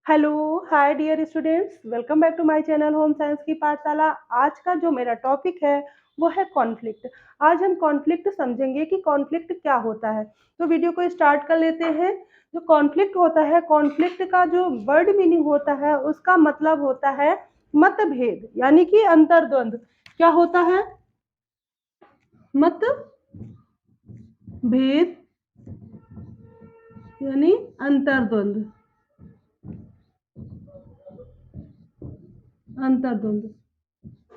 Hello, hi dear students, welcome back to my channel home science की पाठशाला। आज का जो मेरा टॉपिक है वो है कॉन्फ्लिक्ट। आज हम कॉन्फ्लिक्ट समझेंगे कि कॉन्फ्लिक्ट क्या होता है। तो वीडियो को स्टार्ट कर लेते हैं। जो कॉन्फ्लिक्ट होता है, कॉन्फ्लिक्ट का जो वर्ड मीनिंग होता है उसका मतलब होता है मतभेद, यानी कि अंतर्द्वंद। क्या होता है? मतभेद यानी अंतर्द्वंद। अंतर्द्वंद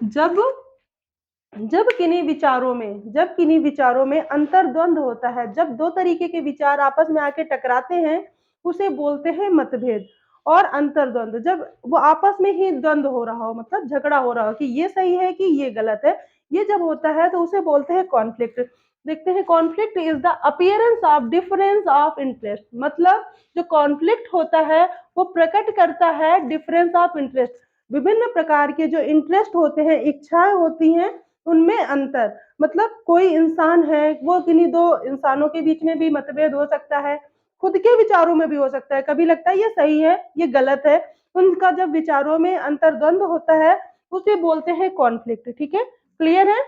जब जब किन्हीं विचारों में अंतर्द्वंद होता है, जब दो तरीके के विचार आपस में आके टकराते हैं, उसे बोलते हैं मतभेद। और अंतर्द्वंद जब वो आपस में ही द्वंद हो रहा हो, मतलब झगड़ा हो रहा हो कि ये सही है कि ये गलत है, ये जब होता है तो उसे बोलते हैं कॉन्फ्लिक्ट। देखते हैं, conflict is the appearance of difference of interest. मतलब जो कॉन्फ्लिक्ट होता है वो प्रकट करता है डिफरेंस ऑफ इंटरेस्ट। विभिन्न प्रकार के जो इंटरेस्ट होते हैं, इच्छाएं होती हैं, उनमें अंतर। मतलब कोई इंसान है, वो किन्हीं दो इंसानों के बीच में भी मतभेद हो सकता है, खुद के विचारों में भी हो सकता है। कभी लगता है ये सही है, ये गलत है। उनका जब विचारों में अंतर्द्वंद होता है उसे बोलते हैं कॉन्फ्लिक्ट। ठीक है, क्लियर है?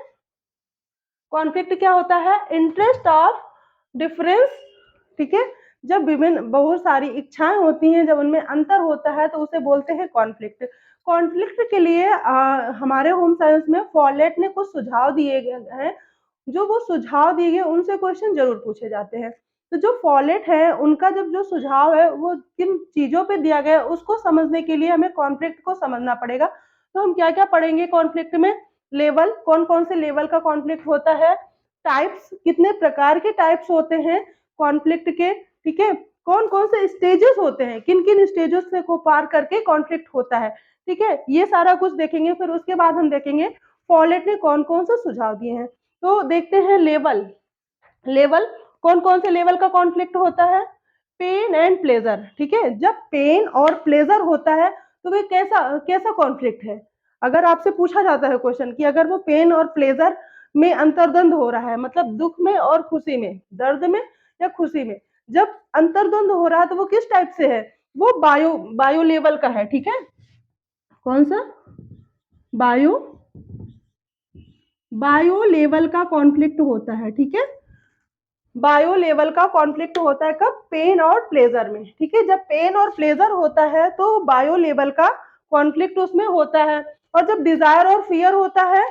कॉन्फ्लिक्ट क्या होता है? Interest of difference. ठीक है, जब विभिन्न बहुत सारी इच्छाएं होती हैं, जब उनमें अंतर होता है तो उसे बोलते हैं कॉन्फ्लिक्ट। कॉन्फ्लिक्ट के लिए हमारे होम साइंस में फॉलेट ने कुछ सुझाव दिए गए हैं। जो वो सुझाव दिए गए उनसे क्वेश्चन जरूर पूछे जाते हैं। तो जो फॉलेट है उनका जब जो सुझाव है वो किन चीजों पे दिया गया है उसको समझने के लिए हमें कॉन्फ्लिक्ट को समझना पड़ेगा। तो हम क्या क्या पढ़ेंगे कॉन्फ्लिक्ट में? लेवल, कौन कौन से लेवल का कॉन्फ्लिक्ट होता है। टाइप्स, कितने प्रकार के टाइप्स होते हैं कॉन्फ्लिक्ट के। ठीक है, कौन कौन से स्टेजेस होते हैं, किन किन स्टेजेस से को पार करके कॉन्फ्लिक्ट होता है। ठीक है, ये सारा कुछ देखेंगे। फिर उसके बाद हम देखेंगे फॉलेट ने कौन कौन से सुझाव दिए हैं। तो देखते हैं लेवल। लेवल, कौन कौन से लेवल का कॉन्फ्लिक्ट होता है? Pain and pleasure. ठीक है, जब पेन और प्लेजर होता है तो वे कैसा कैसा कॉन्फ्लिक्ट है। अगर आपसे पूछा जाता है क्वेश्चन कि अगर वो पेन और प्लेजर में अंतर्द्वंद हो रहा है, मतलब दुख में और खुशी में, दर्द में या खुशी में, जब अंतर्द्वंद हो रहा है तो वो किस टाइप से है? वो बायो बायो लेवल का है। ठीक है, कौन सा? बायो बायो लेवल का कॉन्फ्लिक्ट होता है। ठीक है, बायो लेवल का कॉन्फ्लिक्ट होता है कब? पेन और प्लेजर में। ठीक है, जब पेन और प्लेजर होता है तो बायो लेवल का कॉन्फ्लिक्ट उसमें होता है। और जब डिजायर और फियर होता है,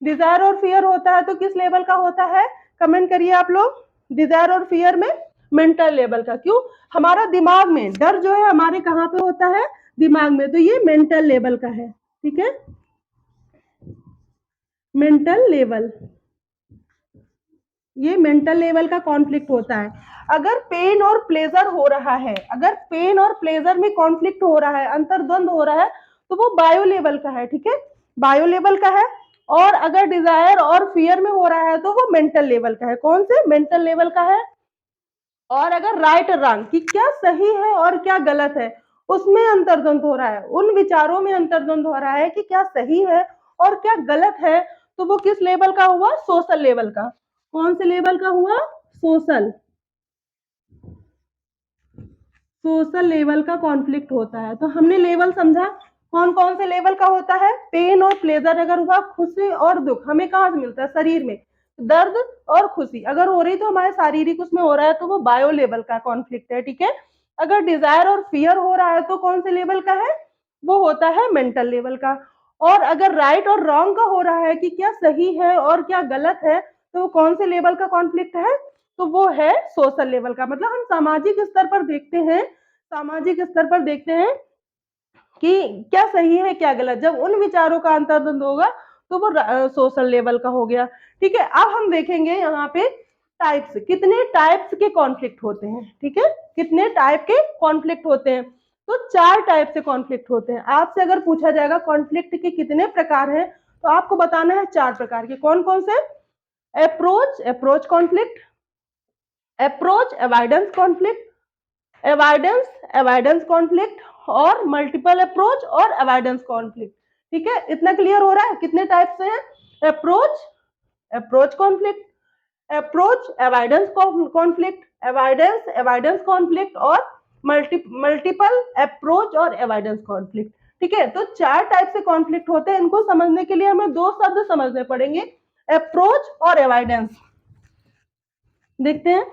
डिजायर और फियर होता है तो किस लेवल का होता है? कमेंट करिए आप लोग। डिजायर और फियर में मेंटल लेवल का। क्यों? हमारा दिमाग में डर जो है हमारे कहाँ पे होता है? दिमाग में, तो ये मेंटल लेवल का है। ठीक है, मेंटल लेवल, ये मेंटल लेवल का कॉन्फ्लिक्ट होता है। अगर पेन और प्लेजर हो रहा है, अगर पेन और प्लेजर में कॉन्फ्लिक्ट हो रहा है, अंतर्द्वंद हो रहा है, तो वो बायो लेवल का है। ठीक है, बायो लेवल का है। और अगर डिजायर और फियर में हो रहा है तो वो मेंटल लेवल का है। कौन से? मेंटल लेवल का है। और अगर राइट और रॉन्ग कि क्या सही है और क्या गलत है, उसमें अंतर्द्वंद हो रहा है, उन विचारों में अंतर्द्वंद हो रहा है कि क्या सही है और क्या गलत है, तो वो किस लेवल का हुआ? सोशल लेवल का। कौन से लेवल का हुआ? सोशल सोशल लेवल का कॉन्फ्लिक्ट होता है। तो हमने लेवल समझा, कौन कौन से लेवल का होता है। पेन और प्लेजर अगर हुआ, खुशी और दुख हमें कहाँ से मिलता है? शरीर में। दर्द और खुशी अगर हो रही तो हमारे शारीरिक उसमें हो रहा है तो वो बायो लेवल का कॉन्फ्लिक्ट है। ठीक है, अगर डिजायर और फियर हो रहा है तो कौन से लेवल का है? वो होता है मेंटल लेवल का। और अगर राइट और रॉन्ग का हो रहा है कि क्या सही है और क्या गलत है, तो वो कौन से लेवल का कॉन्फ्लिक्ट है? तो वो है सोशल लेवल का। मतलब हम सामाजिक स्तर पर देखते हैं, सामाजिक स्तर पर देखते हैं कि क्या सही है क्या गलत। जब उन विचारों का अंतर्द्वंद होगा तो वो सोशल लेवल का हो गया। ठीक है, अब हम देखेंगे यहाँ पे टाइप्स, कितने टाइप्स के कॉन्फ्लिक्ट होते हैं। ठीक है, कितने टाइप के कॉन्फ्लिक्ट होते हैं? तो चार टाइप से कॉन्फ्लिक्ट होते हैं। आपसे अगर पूछा जाएगा कॉन्फ्लिक्ट के कितने प्रकार हैं, तो आपको बताना है चार प्रकार के। कौन कौन से? Approach approach conflict, approach avoidance conflict, avoidance avoidance conflict, और मल्टीपल अप्रोच और अवॉइडेंस कॉन्फ्लिक्ट। ठीक है, इतना क्लियर हो रहा है कितने टाइप से हैं? Approach approach conflict, approach avoidance conflict, avoidance avoidance conflict, और मल्टीपल अप्रोच और एवॉइडेंस कॉन्फ्लिक्ट। ठीक है, तो 4 टाइप से कॉन्फ्लिक्ट होते हैं। इनको समझने के लिए हमें 2 शब्द समझने पड़ेंगे, अप्रोच और एवॉइडेंस। देखते हैं।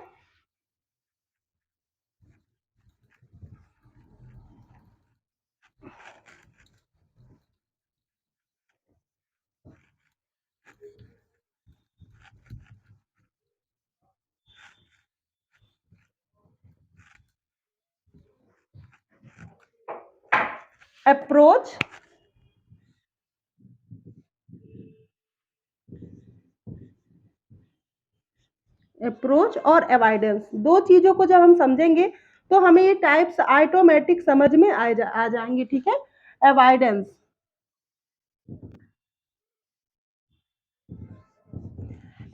अप्रोच अप्रोच और एवॉइडेंस, 2 चीजों को जब हम समझेंगे तो हमें ये टाइप्स ऑटोमेटिक समझ में आ जाएंगी। ठीक है, एवॉइडेंस,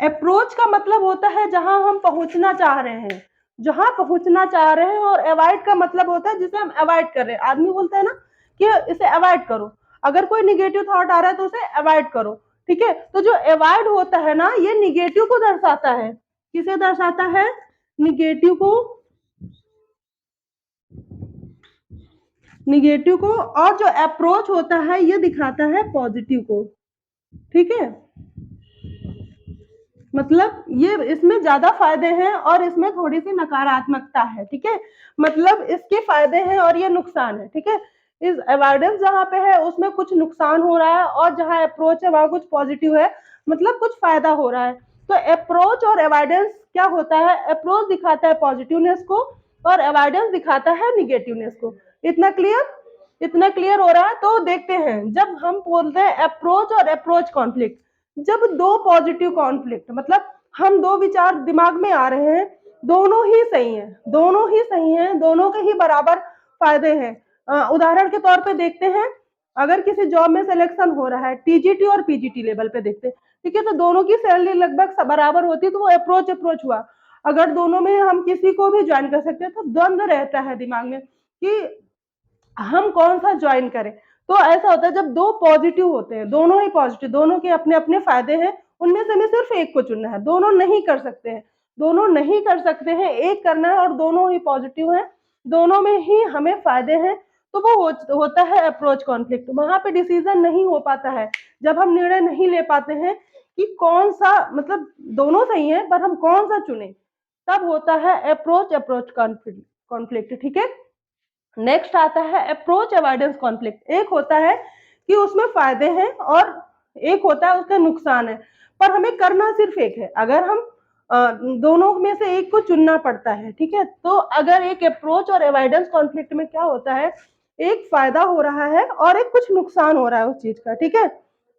अप्रोच का मतलब होता है जहां हम पहुंचना चाह रहे हैं, जहां पहुंचना चाह रहे हैं, और अवॉइड का मतलब होता है जिसे हम अवॉइड कर रहे हैं। आदमी बोलता है ना कि इसे अवॉइड करो, अगर कोई निगेटिव थॉट आ रहा है तो उसे अवॉइड करो। ठीक है, तो जो अवॉइड होता है ना, ये निगेटिव को दर्शाता है। किसे दर्शाता है? निगेटिव को, निगेटिव को। और जो अप्रोच होता है ये दिखाता है पॉजिटिव को। ठीक है, मतलब ये इसमें ज्यादा फायदे हैं और इसमें थोड़ी सी नकारात्मकता है। ठीक है, मतलब इसके फायदे हैं और ये नुकसान है। ठीक है, इस अवॉइडेंस जहां पे है उसमें कुछ नुकसान हो रहा है, और जहां अप्रोच है वहां कुछ पॉजिटिव है, मतलब कुछ फायदा हो रहा है। तो अप्रोच और अवॉइडेंस क्या होता है? अप्रोच दिखाता है पॉजिटिवनेस को और अवॉइडेंस दिखाता है निगेटिवनेस को। इतना क्लियर? इतना क्लियर हो रहा है? तो देखते हैं, जब हम बोलते हैं अप्रोच और अप्रोच कॉन्फ्लिक्ट, जब दो पॉजिटिव कॉन्फ्लिक्ट, मतलब हम दो विचार दिमाग में आ रहे हैं, दोनों ही सही हैं, दोनों ही सही हैं, दोनों के ही बराबर फायदे हैं। उदाहरण के तौर पे देखते हैं, अगर किसी जॉब में सिलेक्शन हो रहा है, टीजीटी और पीजीटी लेवल पे देखते हैं, ठीक है, तो दोनों की सैलरी लगभग बराबर होती है, तो वो अप्रोच अप्रोच हुआ। अगर दोनों में हम किसी को भी ज्वाइन कर सकते हैं, तो द्वंद्व रहता है दिमाग में कि हम कौन सा ज्वाइन करें। तो ऐसा होता है जब दो पॉजिटिव होते हैं, दोनों ही पॉजिटिव, दोनों के अपने अपने फायदे हैं, उनमें से हमें सिर्फ एक को चुनना है। दोनों नहीं कर सकते हैं, दोनों नहीं कर सकते हैं, एक करना है, और दोनों ही पॉजिटिव हैं, दोनों में ही हमें फायदे हैं। तो वो होता है अप्रोच कॉन्फ्लिक्ट। वहां पे डिसीजन नहीं हो पाता है, जब हम निर्णय नहीं ले पाते हैं कि कौन सा, मतलब दोनों सही है पर हम कौन सा चुने, तब होता है अप्रोच अप्रोच कॉन्फ्लिक्ट। ठीक है, नेक्स्ट आता है अप्रोच अवॉइडेंस कॉन्फ्लिक्ट। एक होता है कि उसमें फायदे हैं और एक होता है उसका नुकसान है, पर हमें करना सिर्फ एक है। अगर हम दोनों में से एक को चुनना पड़ता है, ठीक है, तो अगर एक अप्रोच और अवॉइडेंस कॉन्फ्लिक्ट में क्या होता है, एक फायदा हो रहा है और एक कुछ नुकसान हो रहा है उस चीज का। ठीक है,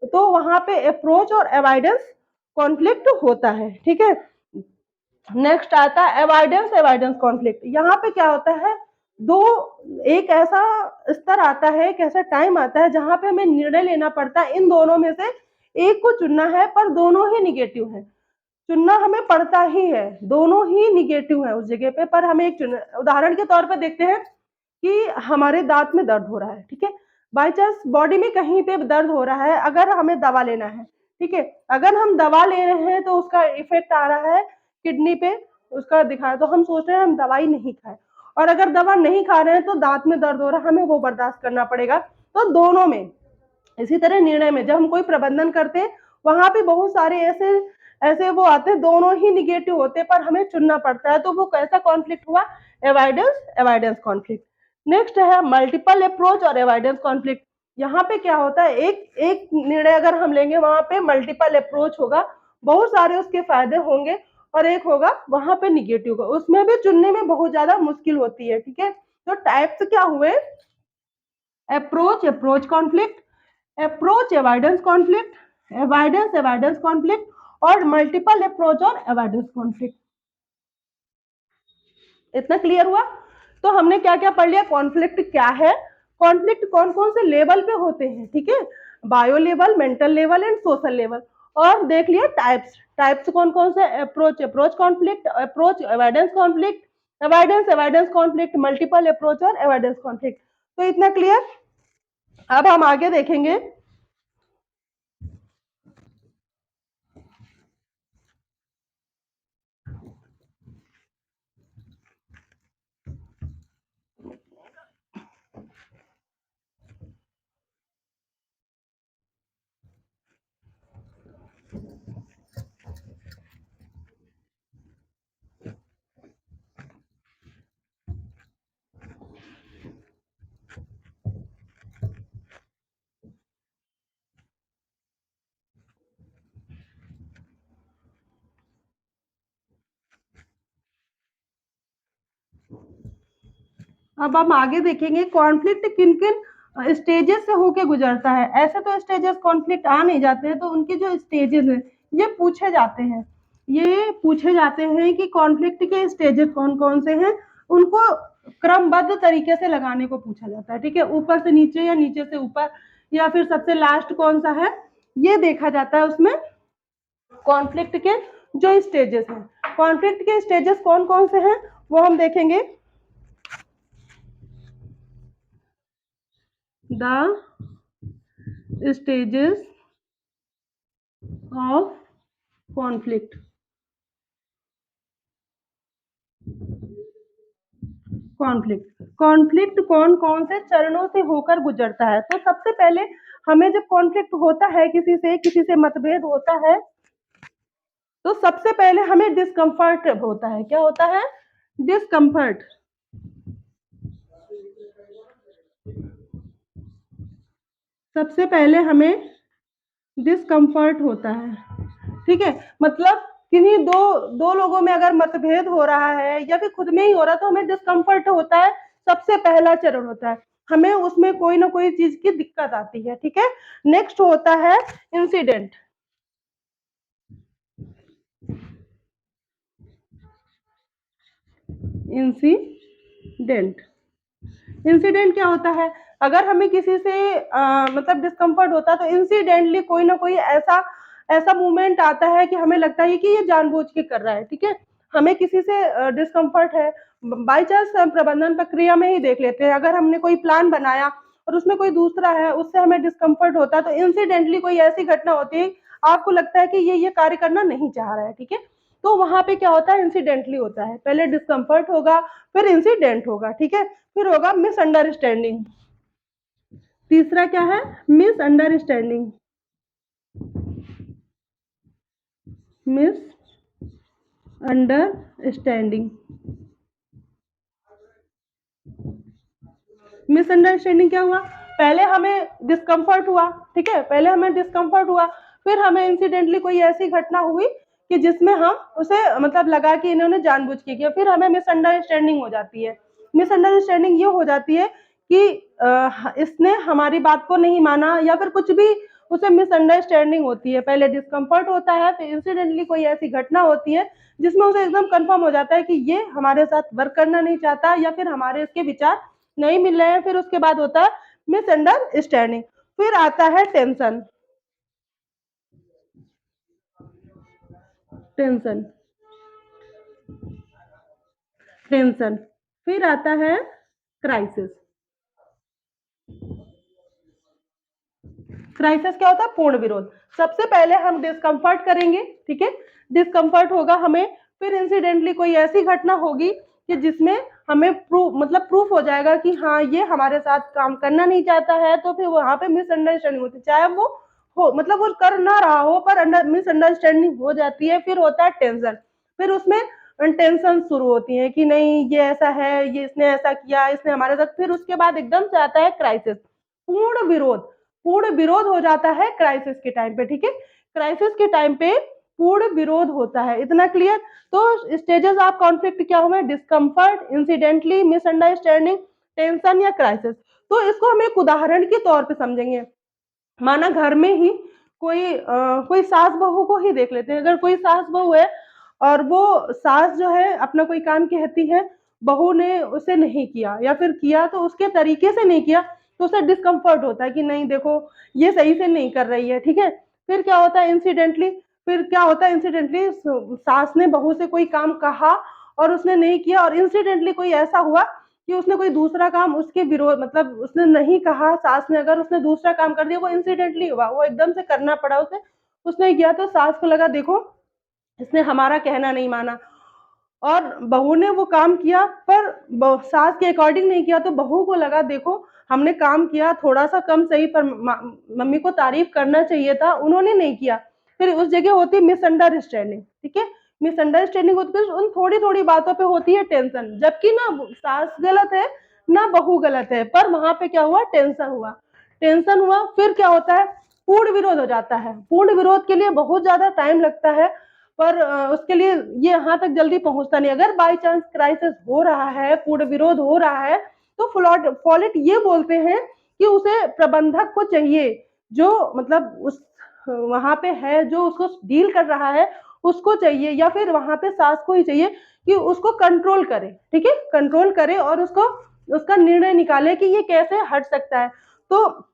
तो वहां पे अप्रोच और अवॉइडेंस कॉन्फ्लिक्ट होता है। ठीक है, नेक्स्ट आता है अवॉइडेंस अवॉइडेंस कॉन्फ्लिक्ट। यहाँ पे क्या होता है, दो, एक ऐसा स्तर आता है, एक ऐसा टाइम आता है जहां पे हमें निर्णय लेना पड़ता है, इन दोनों में से एक को चुनना है, पर दोनों ही निगेटिव है। चुनना हमें पड़ता ही है, दोनों ही निगेटिव है उस जगह पे, पर हमें एक चुनना। उदाहरण के तौर पे देखते हैं कि हमारे दांत में दर्द हो रहा है, ठीक है, बाई चांस बॉडी में कहीं पे दर्द हो रहा है, अगर हमें दवा लेना है, ठीक है, अगर हम दवा ले रहे हैं तो उसका इफेक्ट आ रहा है किडनी पे, उसका दिखा, तो हम सोच रहे हैं हम दवाई नहीं खाएं, और अगर दवा नहीं खा रहे हैं तो दांत में दर्द हो रहा है, हमें वो बर्दाश्त करना पड़ेगा। तो दोनों में, इसी तरह निर्णय में जब हम कोई प्रबंधन करते हैं, वहां पे बहुत सारे ऐसे ऐसे वो आते हैं, दोनों ही निगेटिव होते हैं, पर हमें चुनना पड़ता है। तो वो कैसा कॉन्फ्लिक्ट हुआ? Avoidance avoidance conflict. नेक्स्ट है मल्टीपल अप्रोच और एवॉइडेंस कॉन्फ्लिक्ट। यहाँ पे क्या होता है, एक एक निर्णय अगर हम लेंगे, वहां पे मल्टीपल अप्रोच होगा, बहुत सारे उसके फायदे होंगे, और एक होगा वहां पे निगेटिव का, उसमें भी चुनने में बहुत ज्यादा मुश्किल होती है। ठीक है, तो टाइप्स क्या हुए? Approach approach conflict, approach avoidance conflict, avoidance avoidance conflict, और मल्टीपल अप्रोच और अवॉइडेंस कॉन्फ्लिक्ट। इतना क्लियर हुआ? तो हमने क्या क्या पढ़ लिया, कॉन्फ्लिक्ट क्या है, कॉन्फ्लिक्ट कौन कौन से लेवल पे होते हैं, ठीक है, bio level, mental level and social level. और देख लिया टाइप्स, टाइप्स कौन कौन से, approach approach conflict, approach avoidance conflict, avoidance avoidance conflict, multiple approach और अवॉइडेंस कॉन्फ्लिक्ट। तो इतना क्लियर? अब हम आगे देखेंगे। अब हम आगे देखेंगे कॉन्फ्लिक्ट किन किन स्टेजेस से होके गुजरता है। ऐसे तो स्टेजेस कॉन्फ्लिक्ट आ नहीं जाते हैं, तो उनके जो स्टेजेस हैं ये पूछे जाते हैं। ये पूछे जाते हैं कि कॉन्फ्लिक्ट के स्टेजेस कौन कौन से हैं, उनको क्रमबद्ध तरीके से लगाने को पूछा जाता है। ठीक है, ऊपर से नीचे या नीचे से ऊपर, या फिर सबसे लास्ट कौन सा है, ये देखा जाता है उसमें कॉन्फ्लिक्ट के जो स्टेजेस हैं। कॉन्फ्लिक्ट के स्टेजेस कौन कौन से हैं वो हम देखेंगे। The stages of conflict. Conflict कौन कौन से चरणों से होकर गुजरता है। तो सबसे पहले हमें जब कॉन्फ्लिक्ट होता है, किसी से मतभेद होता है, तो सबसे पहले हमें डिस्कम्फर्ट होता है। क्या होता है? डिस्कम्फर्ट। सबसे पहले हमें डिस्कम्फर्ट होता है। ठीक है, मतलब किन्हीं दो दो लोगों में अगर मतभेद हो रहा है या फिर खुद में ही हो रहा है, तो हमें डिस्कम्फर्ट होता है। सबसे पहला चरण होता है, हमें उसमें कोई ना कोई चीज की दिक्कत आती है। ठीक है, नेक्स्ट होता है इंसिडेंट। इंसिडेंट इंसिडेंट क्या होता है? अगर हमें किसी से मतलब डिस्कम्फर्ट होता है, तो इंसिडेंटली कोई ना कोई ऐसा ऐसा मूवमेंट आता है कि हमें लगता है कि ये जानबूझ के कर रहा है। ठीक है, हमें किसी से डिस्कम्फर्ट है, बाई चांस प्रबंधन प्रक्रिया में ही देख लेते हैं। अगर हमने कोई प्लान बनाया और उसमें कोई दूसरा है, उससे हमें डिस्कम्फर्ट होता है, तो इंसिडेंटली कोई ऐसी घटना होती है, आपको लगता है कि ये कार्य करना नहीं चाह रहा है। ठीक है, तो वहां पे क्या होता है? इंसिडेंटली होता है। पहले डिस्कम्फर्ट होगा, फिर इंसिडेंट होगा। ठीक है, फिर होगा मिसअंडरस्टैंडिंग। तीसरा क्या है? मिसअंडरस्टैंडिंग। मिसअंडरस्टैंडिंग मिसअंडरस्टैंडिंग क्या हुआ? पहले हमें डिस्कम्फर्ट हुआ। ठीक है, पहले हमें डिस्कम्फर्ट हुआ, फिर हमें इंसिडेंटली कोई ऐसी घटना हुई कि जिसमें हम उसे मतलब लगा कि इन्होंने जानबूझ के किया, फिर हमें मिसअंडरस्टैंडिंग हो जाती है। मिसअंडरस्टैंडिंग ये हो जाती है कि इसने हमारी बात को नहीं माना, या फिर कुछ भी, उसे मिसअंडरस्टैंडिंग होती है। पहले डिस्कम्फर्ट होता है, फिर इंसिडेंटली कोई ऐसी घटना होती है जिसमें उसे एकदम कंफर्म हो जाता है कि ये हमारे साथ वर्क करना नहीं चाहता, या फिर हमारे इसके विचार नहीं मिल रहे हैं। फिर उसके बाद होता है मिसअंडरस्टैंडिंग। फिर आता है टेंशन। टेंशन टेंशन फिर आता है क्राइसिस। क्राइसिस क्या होता है? पूर्ण विरोध। सबसे पहले हम डिस्कम्फर्ट करेंगे। ठीक है, डिस्कम्फर्ट होगा हमें, फिर इंसिडेंटली कोई ऐसी घटना होगी कि जिसमें हमें प्रूफ हो जाएगा कि हाँ, ये हमारे साथ काम करना नहीं चाहता है, तो फिर वहां पे मिसअंडरस्टैंडिंग होती है। चाहे वो हो, मतलब वो कर ना रहा हो, पर मिसअंडरस्टैंडिंग हो जाती है। फिर होता है टेंशन। फिर उसमें टेंशन शुरू होती है कि नहीं, ये ऐसा है, ये इसने ऐसा किया, इसने हमारे साथ। फिर उसके बाद एकदम से आता है क्राइसिस, पूर्ण विरोध। पूर्ण विरोध हो जाता है क्राइसिस के टाइम पे। ठीक है, क्राइसिस के टाइम पे पूर्ण विरोध होता है। इतना क्लियर? तो स्टेजेस ऑफ कॉन्फ्लिक्ट क्या हुए? डिस्कम्फर्ट, इंसिडेंटली, मिसअंडरस्टैंडिंग, टेंशन या क्राइसिस। तो इसको हम एक उदाहरण के तौर पे समझेंगे। माना घर में ही कोई सास बहू को ही देख लेते हैं। अगर कोई सास बहू है और वो सास जो है अपना कोई काम कहती है, बहू ने उसे नहीं किया, या फिर किया तो उसके तरीके से नहीं किया, तो उसे डिस्कम्फर्ट होता है कि नहीं देखो, ये सही से नहीं कर रही है। ठीक है, फिर क्या होता है? इंसिडेंटली सास ने बहू से कोई काम कहा और उसने नहीं किया, और इंसिडेंटली कोई ऐसा हुआ कि उसने कोई दूसरा काम उसके विरोध, मतलब उसने नहीं कहा सास ने, अगर उसने दूसरा काम कर दिया, वो इंसिडेंटली हुआ, वो एकदम से करना पड़ा उसे, उसने किया, तो सास को लगा देखो, इसने हमारा कहना नहीं माना। और बहू ने वो काम किया, पर सास के अकॉर्डिंग नहीं किया, तो बहू को लगा देखो, हमने काम किया थोड़ा सा कम सही, पर मम्मी को तारीफ करना चाहिए था, उन्होंने नहीं किया। फिर उस जगह होती है मिसअंडरस्टैंडिंग। ठीक है, मिसअंडरस्टैंडिंग होती है उन थोड़ी थोड़ी बातों पे होती है टेंशन, जबकि ना सास गलत है ना बहू गलत है, पर वहां पे क्या हुआ? टेंशन हुआ। फिर क्या होता है? पूर्ण विरोध हो जाता है। पूर्ण विरोध के लिए बहुत ज्यादा टाइम लगता है, पर उसके लिए ये यहाँ तक जल्दी पहुंचता नहीं। अगर बाई चांस क्राइसिस हो रहा है, पूर्ण विरोध हो रहा है, तो फॉलेट ये बोलते हैं कि उसे प्रबंधक को चाहिए, जो मतलब उस वहां पे है, जो उसको डील कर रहा है उसको चाहिए, या फिर वहां पे सास को ही चाहिए कि उसको कंट्रोल करे, ठीक है, कंट्रोल करे और उसको उसका निर्णय निकाले कि ये कैसे हट सकता है। तो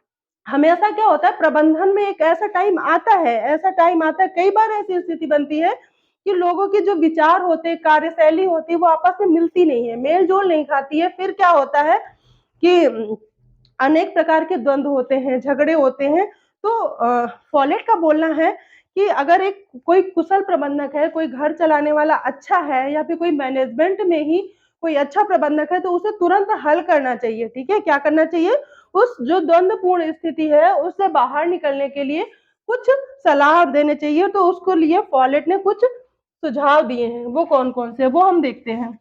हमेशा क्या होता है, प्रबंधन में एक ऐसा टाइम आता है, ऐसा टाइम आता है, कई बार ऐसी स्थिति बनती है कि लोगों के जो विचार होते हैं, कार्यशैली होती है, वो आपस में मिलती नहीं है, मेल जोल नहीं खाती है। फिर क्या होता है कि अनेक प्रकार के द्वंद्व होते हैं, झगड़े होते हैं। तो फॉलेट का बोलना है कि अगर एक कोई कुशल प्रबंधक है, कोई घर चलाने वाला अच्छा है, या फिर कोई मैनेजमेंट में ही कोई अच्छा प्रबंधक है, तो उसे तुरंत हल करना चाहिए, ठीक है, क्या करना चाहिए, उस जो द्वंद्वपूर्ण स्थिति है उससे बाहर निकलने के लिए कुछ सलाह देने चाहिए। तो उसको लिए फॉलेट ने कुछ सुझाव दिए हैं, वो कौन कौन से, वो हम देखते हैं।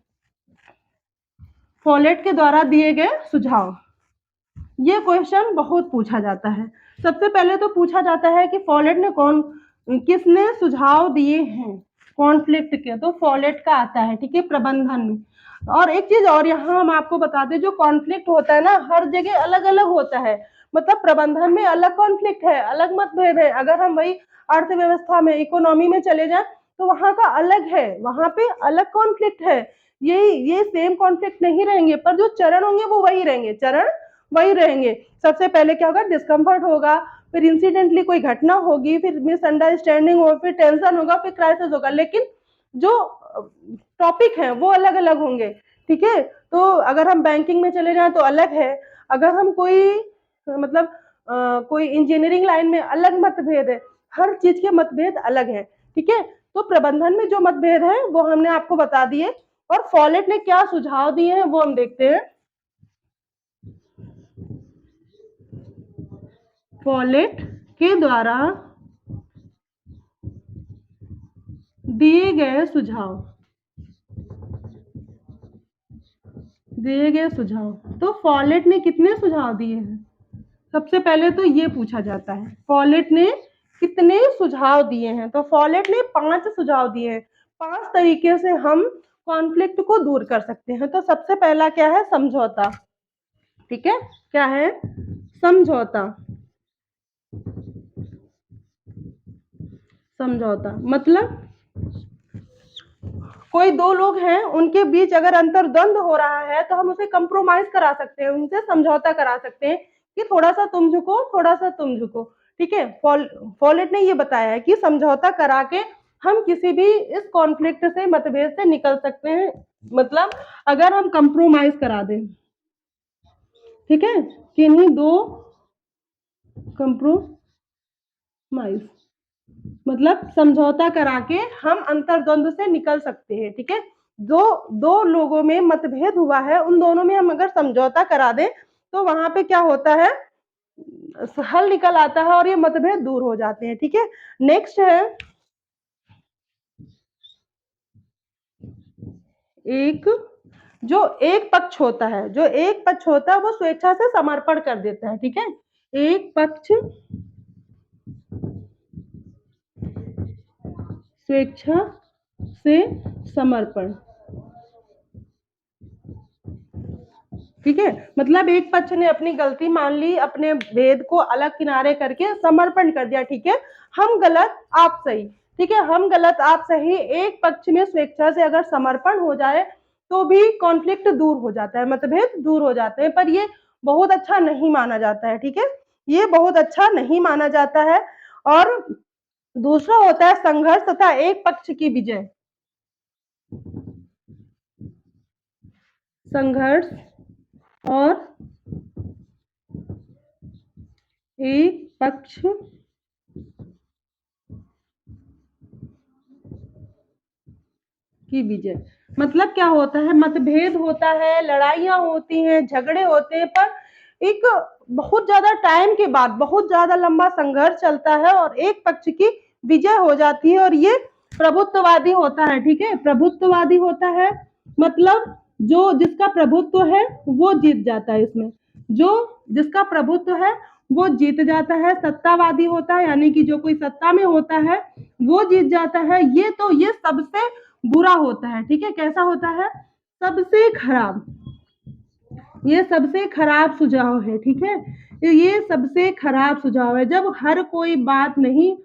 फॉलेट के द्वारा दिए गए सुझाव, ये क्वेश्चन बहुत पूछा जाता है। सबसे पहले तो पूछा जाता है कि फॉलेट ने किसने सुझाव दिए हैं कॉन्फ्लिक्ट के, तो फॉलेट का आता है, ठीक है, प्रबंधन में। और एक चीज और यहाँ हम आपको बता दें, जो कॉन्फ्लिक्ट होता है ना, हर जगह अलग अलग होता है। मतलब प्रबंधन में अलग कॉन्फ्लिक्ट है, अलग मतभेद है। अगर हम वही अर्थव्यवस्था में, इकोनॉमी में चले जाए तो वहां का अलग है, वहां पे अलग कॉन्फ्लिक्ट है। ये सेम कॉन्फ्लिक्ट नहीं रहेंगे, पर जो चरण होंगे वो वही रहेंगे, चरण वही रहेंगे। सबसे पहले क्या होगा, डिस्कम्फर्ट होगा, फिर इंसिडेंटली कोई घटना होगी, फिर मिसअंडरस्टैंडिंग होगी, फिर टेंशन होगा, फिर क्राइसिस होगा, लेकिन जो टॉपिक है वो अलग अलग होंगे, ठीक है। तो अगर हम बैंकिंग में चले जाएं तो अलग है, अगर हम कोई मतलब कोई इंजीनियरिंग लाइन में अलग मतभेद है, हर चीज के मतभेद अलग है, ठीक है। तो प्रबंधन में जो मतभेद है वो हमने आपको बता दिए, और फॉलेट ने क्या सुझाव दिए हैं वो हम देखते हैं। फॉलेट के द्वारा दिए गए सुझाव, दिए गए सुझाव, तो फॉलेट ने कितने सुझाव दिए हैं, सबसे पहले तो ये पूछा जाता है, फॉलेट ने कितने सुझाव दिए हैं। तो फॉलेट ने 5 सुझाव दिए हैं। 5 तरीके से हम कॉन्फ्लिक्ट को दूर कर सकते हैं। तो सबसे पहला क्या है, समझौता, ठीक है, क्या है, समझौता। समझौता मतलब कोई दो लोग हैं, उनके बीच अगर अंतर्द्वंद हो रहा है तो हम उसे कंप्रोमाइज करा सकते हैं, उनसे समझौता करा सकते हैं कि थोड़ा सा तुम झुको, थोड़ा सा तुम झुको, ठीक है। फॉलेट ने ये बताया है कि समझौता करा के हम किसी भी इस कॉन्फ्लिक्ट से, मतभेद से निकल सकते हैं। मतलब अगर हम कंप्रोमाइज करा दें, ठीक है, किन्हीं दो, कंप्रोमाइज मतलब समझौता करा के हम अंतर्द्वंद से निकल सकते हैं, ठीक है। दो दो लोगों में मतभेद हुआ है, उन दोनों में हम अगर समझौता करा दें तो वहां पे क्या होता है, हल निकल आता है और ये मतभेद दूर हो जाते हैं, ठीक है। नेक्स्ट है, एक जो एक पक्ष होता है, जो एक पक्ष होता है वो स्वेच्छा से समर्पण कर देता है, ठीक है। एक पक्ष स्वेच्छा से समर्पण, ठीक है, मतलब एक पक्ष ने अपनी गलती मान ली, अपने भेद को अलग किनारे करके समर्पण कर दिया, ठीक है, हम गलत आप सही, ठीक है, हम गलत आप सही। एक पक्ष में स्वेच्छा से अगर समर्पण हो जाए तो भी कॉन्फ्लिक्ट दूर हो जाता है, मतभेद दूर हो जाते हैं, पर ये बहुत अच्छा नहीं माना जाता है, ठीक है, ये बहुत अच्छा नहीं माना जाता है। और दूसरा होता है संघर्ष तथा एक पक्ष की विजय, संघर्ष और एक पक्ष की विजय। मतलब क्या होता है, मतभेद होता है, लड़ाइयां होती हैं, झगड़े होते हैं, पर एक बहुत ज्यादा टाइम के बाद बहुत ज्यादा लंबा संघर्ष चलता है और एक पक्ष की विजय हो जाती है, और ये प्रभुत्ववादी होता है, ठीक है, प्रभुत्ववादी होता है। मतलब जो जिसका प्रभुत्व है वो जीत जाता है, इसमें जो जिसका प्रभुत्व है वो जीत जाता है। सत्तावादी होता है, यानी कि जो कोई सत्ता में होता है वो जीत जाता है। ये सबसे बुरा होता है, ठीक है, कैसा होता है, सबसे खराब, ये सबसे खराब सुझाव है, ठीक है? ये सबसे खराब सुझाव है। जब हर कोई बात नहीं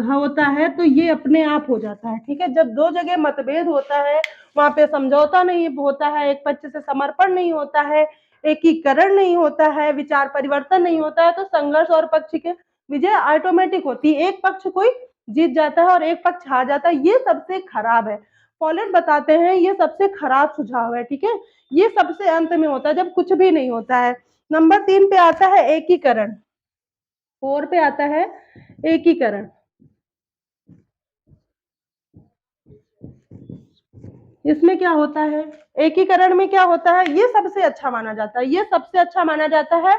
होता है तो ये अपने आप हो जाता है, ठीक है? जब 2 जगह मतभेद होता है, वहाँ पे समझौता नहीं होता है, एक पक्ष से समर्पण नहीं होता है, एकीकरण नहीं होता है, विचार परिवर्तन नहीं होता है, तो संघर्ष और पक्ष की विजय ऑटोमेटिक होती है। एक पक्ष कोई जीत जाता है और एक पक्ष हार जाता है, ये सबसे खराब है। फॉलेट बताते हैं ये सबसे खराब सुझाव है, ठीक है? ये सबसे अंत में होता है जब कुछ भी नहीं होता है। नंबर 3 पे आता है एकीकरण। 4 पे आता है एकीकरण। इसमें क्या होता है? एकीकरण में क्या होता है? ये सबसे अच्छा माना जाता है। ये सबसे अच्छा माना जाता है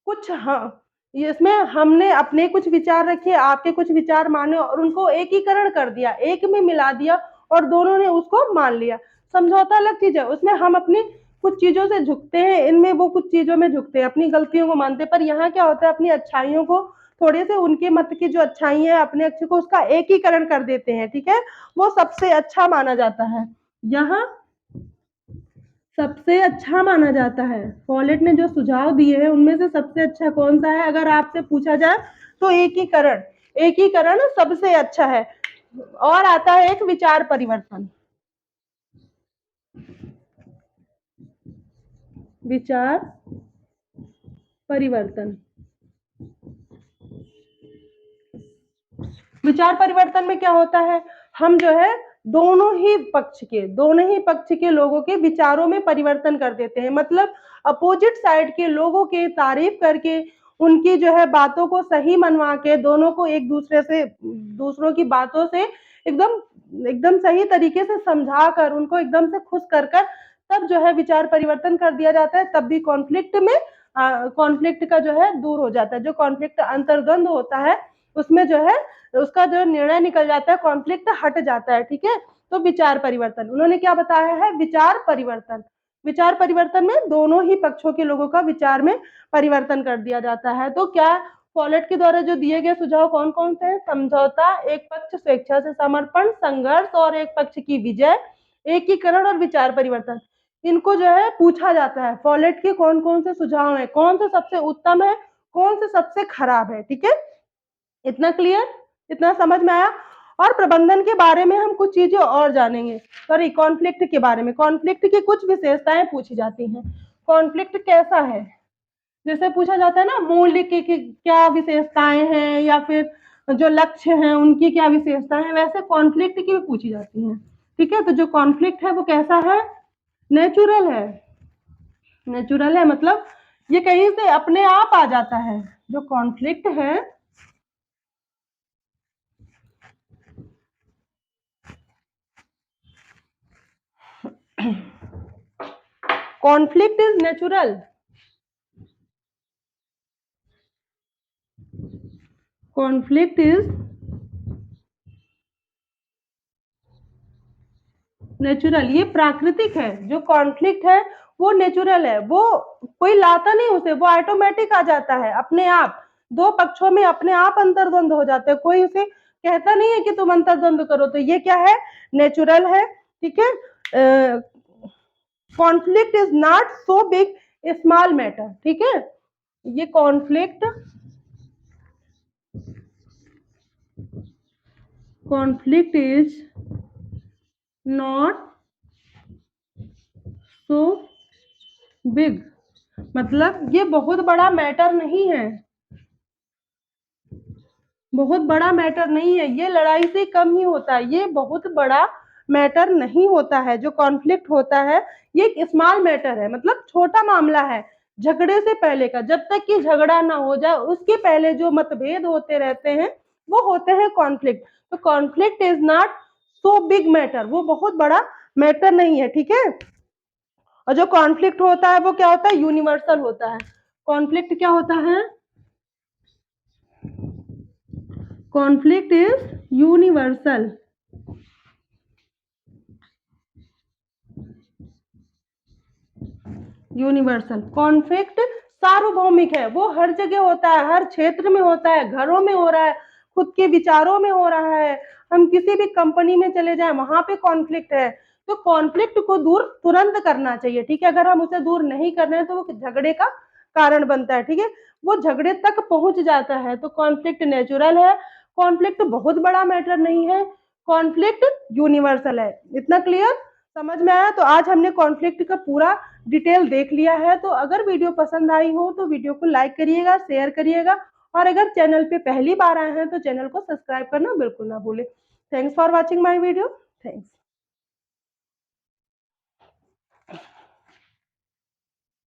कुछ हाँ, इसमें हमने अपने कुछ विचार रखे, आपके कुछ विचार माने और उनको एकीकरण कर दिया, एक में मिला दिया और दोनों ने उसको मान लिया। समझौता अलग चीज है, उसमें हम अपनी कुछ चीजों से झुकते हैं, इनमें वो कुछ चीजों में झुकते हैं, अपनी गलतियों को मानते हैं, पर यहाँ क्या होता है अपनी अच्छाइयों को थोड़े से उनके मत की जो अच्छाई है अपने अच्छे को उसका एकीकरण कर देते हैं, ठीक है? वो सबसे अच्छा माना जाता है। यहाँ सबसे अच्छा माना जाता है। फॉलेट ने जो सुझाव दिए हैं उनमें से सबसे अच्छा कौन सा है अगर आपसे पूछा जाए तो एकीकरण। एकीकरण सबसे अच्छा है। और आता है एक विचार परिवर्तन। विचार परिवर्तन। विचार परिवर्तन में क्या होता है? हम जो है दोनों ही पक्ष के लोगों के विचारों में परिवर्तन कर देते हैं। मतलब अपोजिट साइड के लोगों के तारीफ करके उनकी जो है बातों को सही मनवा के दोनों को एक दूसरे से दूसरों की बातों से एकदम एकदम सही तरीके से समझा कर उनको एकदम से खुश कर कर तब जो है विचार परिवर्तन कर दिया जाता है। तब भी कॉन्फ्लिक्ट में कॉन्फ्लिक्ट का जो है दूर हो जाता है। जो कॉन्फ्लिक्ट अंतर्द्वंद होता है उसमें जो है उसका जो निर्णय निकल जाता है, कॉन्फ्लिक्ट हट जाता है, ठीक है? तो विचार परिवर्तन उन्होंने क्या बताया है? विचार परिवर्तन। विचार परिवर्तन में दोनों ही पक्षों के लोगों का विचार में परिवर्तन कर दिया जाता है। तो क्या फॉलेट के द्वारा जो दिए गए सुझाव कौन कौन से हैं? समझौता, एक पक्ष स्वेच्छा से समर्पण, संघर्ष और एक पक्ष की विजय, एकीकरण और विचार परिवर्तन। इनको जो है पूछा जाता है फॉलेट के कौन कौन से सुझाव है, कौन से सबसे उत्तम है, कौन से सबसे खराब है, ठीक है? इतना क्लियर? इतना समझ में आया? और प्रबंधन के बारे में हम कुछ चीजें और जानेंगे। सॉरी, कॉन्फ्लिक्ट के बारे में। कॉन्फ्लिक्ट की कुछ विशेषताएं पूछी जाती हैं। कॉन्फ्लिक्ट कैसा है? जैसे पूछा जाता है ना मूल्य की क्या विशेषताएं हैं या फिर जो लक्ष्य हैं उनकी क्या विशेषताएं हैं, वैसे कॉन्फ्लिक्ट की भी पूछी जाती हैं, ठीक है? तो जो कॉन्फ्लिक्ट है वो कैसा है? नेचुरल है। नेचुरल है मतलब ये कहीं से अपने आप आ जाता है। जो कॉन्फ्लिक्ट है conflict is natural. Conflict is natural. ये प्राकृतिक है। जो कॉन्फ्लिक्ट है वो नेचुरल है। वो कोई लाता नहीं उसे, वो ऑटोमेटिक आ जाता है अपने आप। दो पक्षों में अपने आप अंतर्द्वंद हो जाते हैं। कोई उसे कहता नहीं है कि तुम अंतर्द्वंद करो। तो ये क्या है? नेचुरल है, ठीक है? Conflict is not so big small matter, ठीक है? ये conflict is not so big, मतलब ये बहुत बड़ा मैटर नहीं है। बहुत बड़ा मैटर नहीं है। ये लड़ाई से कम ही होता है। ये बहुत बड़ा मैटर नहीं होता है। जो कॉन्फ्लिक्ट होता है ये एक स्मॉल मैटर है, मतलब छोटा मामला है। झगड़े से पहले का, जब तक कि झगड़ा ना हो जाए उसके पहले जो मतभेद होते रहते हैं वो होते हैं कॉन्फ्लिक्ट। तो conflict is not so big matter, वो बहुत बड़ा मैटर नहीं है, ठीक है? और जो कॉन्फ्लिक्ट होता है वो क्या होता है? यूनिवर्सल होता है। कॉन्फ्लिक्ट क्या होता है? Conflict is universal. Universal. Conflict सार्वभौमिक है। वो हर जगह होता है, हर क्षेत्र में होता है, घरों में हो रहा है, खुद के विचारों में हो रहा है। हम किसी भी कंपनी में चले जाएं वहां पे कॉन्फ्लिक्ट है। तो कॉन्फ्लिक्ट को दूर तुरंत करना चाहिए, ठीक है। अगर हम उसे दूर नहीं कर रहे हैं तो वो झगड़े का कारण बनता है, ठीक है। वो झगड़े तक पहुंच जाता है। तो कॉन्फ्लिक्ट नेचुरल है, कॉन्फ्लिक्ट बहुत बड़ा मैटर नहीं है, कॉन्फ्लिक्ट यूनिवर्सल है। इतना क्लियर समझ में आया? तो आज हमने कॉन्फ्लिक्ट का पूरा डिटेल देख लिया है। तो अगर वीडियो पसंद आई हो तो वीडियो को लाइक करिएगा, शेयर करिएगा, और अगर चैनल पे पहली बार आए हैं तो चैनल को सब्सक्राइब करना बिल्कुल ना भूलें। Thanks for watching my video. Thanks.